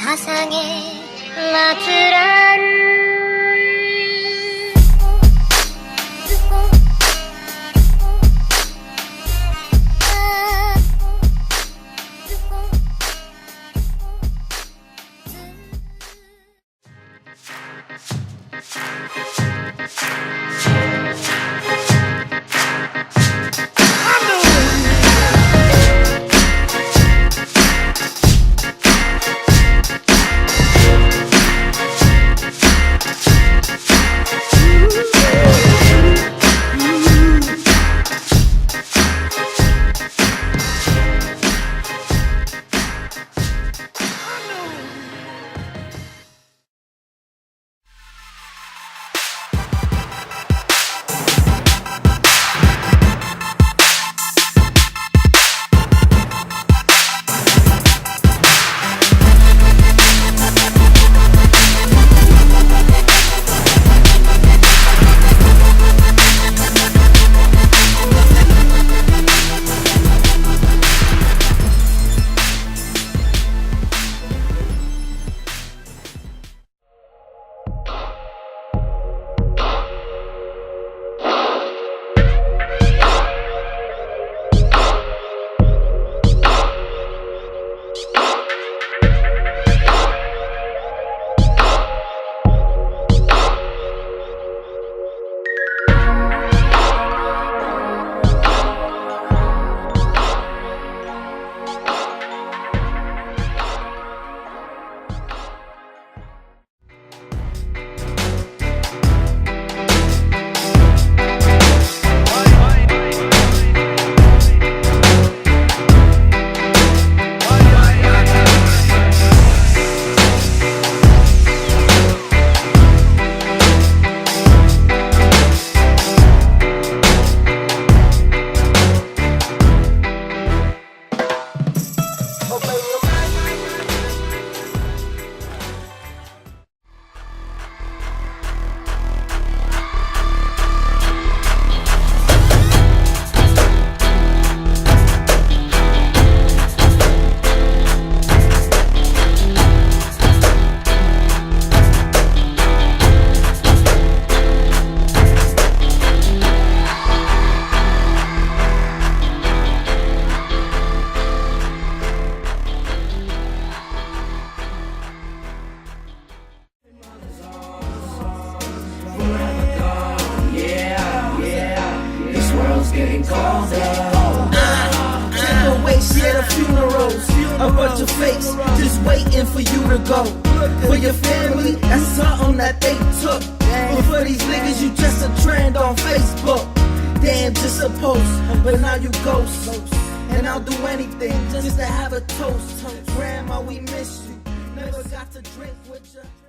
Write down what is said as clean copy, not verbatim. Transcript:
사상의 나트란 getting colder. Can't wait, at the funerals. A bunch of fakes just waiting for you to go. For your family, that's something that they took. But for these niggas, you just a trend on Facebook. Damn, just a post, but now you ghost. And I'll do anything just to have a toast. Grandma, we miss you. Never got to drink with you.